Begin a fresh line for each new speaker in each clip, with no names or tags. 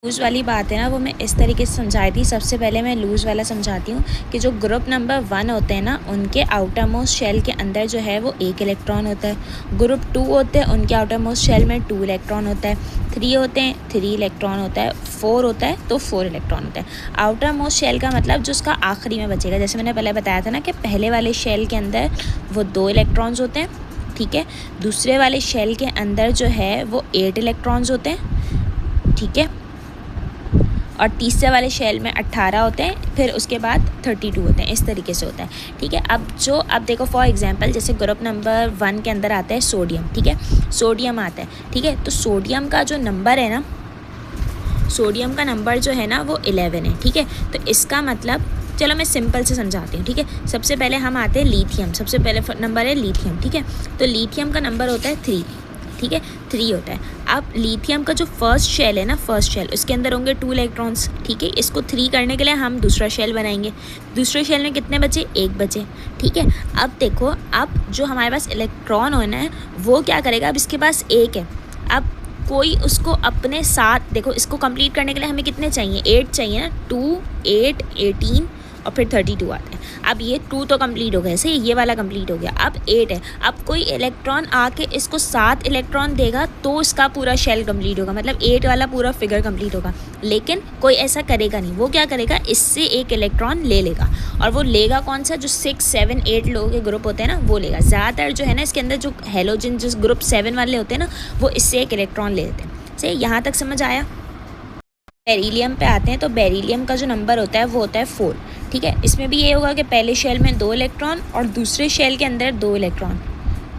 Loose वाली बात है ना, वो मैं इस तरीके से समझाई थी। सबसे पहले मैं लूज़ वाला समझाती हूँ कि जो ग्रुप नंबर 1 होते हैं ना, उनके आउटर मोस्ट शेल के अंदर जो है वो 1 इलेक्ट्रॉन होता है। ग्रुप 2 होते हैं, उनके आउटर मोस्ट शेल में 2 इलेक्ट्रॉन होता है। 3 होते हैं, 3 इलेक्ट्रॉन होता है। 4 होता है तो 4 इलेक्ट्रॉन होता है। आउटर मोस्ट शेल का मतलब जो उसका आखिरी में बचेगा, जैसे मैंने पहले बताया था ना कि पहले वाले शेल के अंदर वो 2 इलेक्ट्रॉन्स होते हैं, ठीक है। दूसरे वाले शेल के अंदर जो है वो 8 इलेक्ट्रॉन्स होते हैं, ठीक है। और तीसरे वाले शेल में 18 होते हैं, फिर उसके बाद 32 होते हैं। इस तरीके से होता है, ठीक है। अब देखो फॉर एग्जांपल, जैसे ग्रुप नंबर 1 के अंदर आता है सोडियम, ठीक है। सोडियम आता है, ठीक है। तो सोडियम का जो नंबर है ना, सोडियम का नंबर जो है ना वो 11 है, ठीक है। तो इसका मतलब, चलो मैं सिंपल से समझाती हूँ, ठीक है। सबसे पहले हम आते हैं लिथियम, सबसे पहले नंबर है लिथियम, ठीक है। तो लिथियम का नंबर होता है 3, ठीक है, 3 होता है। अब लिथियम का जो फर्स्ट शेल है ना, फर्स्ट शेल, उसके अंदर होंगे 2 इलेक्ट्रॉन्स, ठीक है। इसको 3 करने के लिए हम दूसरा शेल बनाएंगे। दूसरे शेल में कितने बचे? 1 बचे, ठीक है। अब देखो, अब जो हमारे पास इलेक्ट्रॉन होना है वो क्या करेगा? अब इसके पास 1 है, अब कोई उसको अपने साथ, देखो इसको कंप्लीट करने के लिए हमें कितने चाहिए? 8 चाहिए ना। 2, 8, 18 और फिर 32 आते हैं। अब ये 2 तो कंप्लीट हो गया, सही, ये वाला कंप्लीट हो गया। अब 8 है। अब कोई इलेक्ट्रॉन आके इसको 7 इलेक्ट्रॉन देगा तो इसका पूरा शेल कंप्लीट होगा, मतलब 8 वाला पूरा फिगर कंप्लीट होगा। लेकिन कोई ऐसा करेगा नहीं। वो क्या करेगा? इससे 1 इलेक्ट्रॉन ले लेगा, और वो लेगा कौन सा? जो 6, 7, 8 लोगों के ग्रुप होते हैं ना, वो लेगा। ज़्यादातर जो है ना इसके अंदर जो हेलोजन, जिस ग्रुप 7 वाले होते हैं ना, वो इससे 1 इलेक्ट्रॉन ले लेते हैं। सही, यहाँ तक समझ आया। बेरिलियम पे आते हैं, तो बेरिलियम का जो नंबर होता है वो होता है 4, ठीक है। इसमें भी ये होगा कि पहले शेल में 2 इलेक्ट्रॉन और दूसरे शेल के अंदर 2 इलेक्ट्रॉन,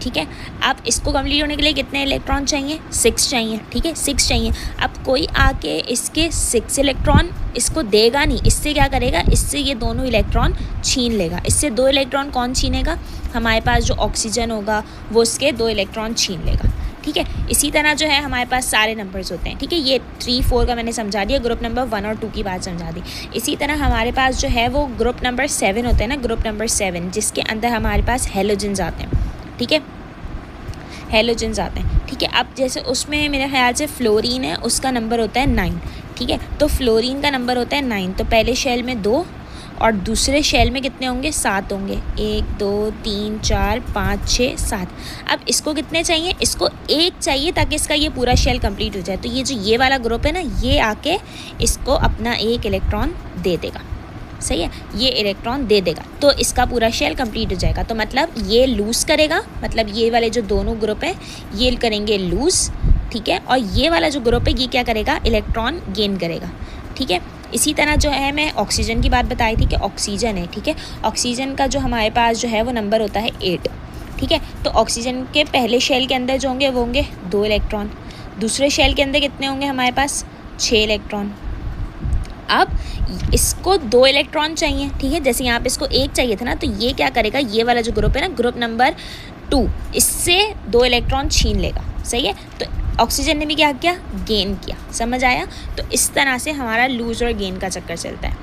ठीक है। अब इसको कंप्लीट होने के लिए कितने इलेक्ट्रॉन चाहिए? 6 चाहिए, ठीक है, 6 चाहिए। अब कोई आके इसके 6 इलेक्ट्रॉन इसको देगा नहीं, इससे क्या करेगा? इससे ये दोनों इलेक्ट्रॉन छीन लेगा। इससे 2 इलेक्ट्रॉन कौन छीनेगा? हमारे पास जो ऑक्सीजन होगा वो उसके 2 इलेक्ट्रॉन छीन लेगा, ठीक है। इसी तरह जो है हमारे पास सारे नंबर्स होते हैं, ठीक है। ये 3, 4 का मैंने समझा दिया, ग्रुप नंबर 1 और 2 की बात समझा दी। इसी तरह हमारे पास जो है वो ग्रुप नंबर 7 होते हैं ना, ग्रुप नंबर 7, जिसके अंदर हमारे पास हेलोजन्स आते हैं, ठीक है, हेलोजन्स आते हैं, ठीक है। अब जैसे उसमें मेरे ख्याल से फ्लोरीन है, उसका नंबर होता है 9, ठीक है। तो फ्लोरीन का नंबर होता है 9, तो पहले शेल में 2 और दूसरे शेल में कितने होंगे? 7 होंगे। 1, 2, 3, 4, 5, 6, 7। अब इसको कितने चाहिए? इसको 1 चाहिए ताकि इसका ये पूरा शेल कंप्लीट हो जाए। तो ये जो ये वाला ग्रुप है ना, ये आके इसको अपना 1 इलेक्ट्रॉन दे देगा, सही है, ये इलेक्ट्रॉन दे देगा, तो इसका पूरा शेल कंप्लीट हो जाएगा। तो मतलब ये लूज़ करेगा, मतलब ये वाले जो दोनों ग्रुप है ये करेंगे लूज़, ठीक है। और ये वाला जो ग्रुप है ये क्या करेगा? इलेक्ट्रॉन गेन करेगा, ठीक है। इसी तरह जो है मैं ऑक्सीजन की बात बताई थी कि ऑक्सीजन है, ठीक है। ऑक्सीजन का जो हमारे पास जो है वो नंबर होता है 8, ठीक है। तो ऑक्सीजन के पहले शेल के अंदर जो होंगे वो होंगे 2 इलेक्ट्रॉन। दूसरे शेल के अंदर कितने होंगे हमारे पास? 6 इलेक्ट्रॉन। अब इसको 2 इलेक्ट्रॉन चाहिए, ठीक है। जैसे यहाँ पे इसको 1 चाहिए था ना, तो ये क्या करेगा? ये वाला जो ग्रुप है ना, ग्रुप नंबर 2, इससे 2 इलेक्ट्रॉन छीन लेगा, सही है। तो ऑक्सीजन ने भी क्या किया? गेन किया। समझ आया? तो इस तरह से हमारा लूज और गेन का चक्कर चलता है।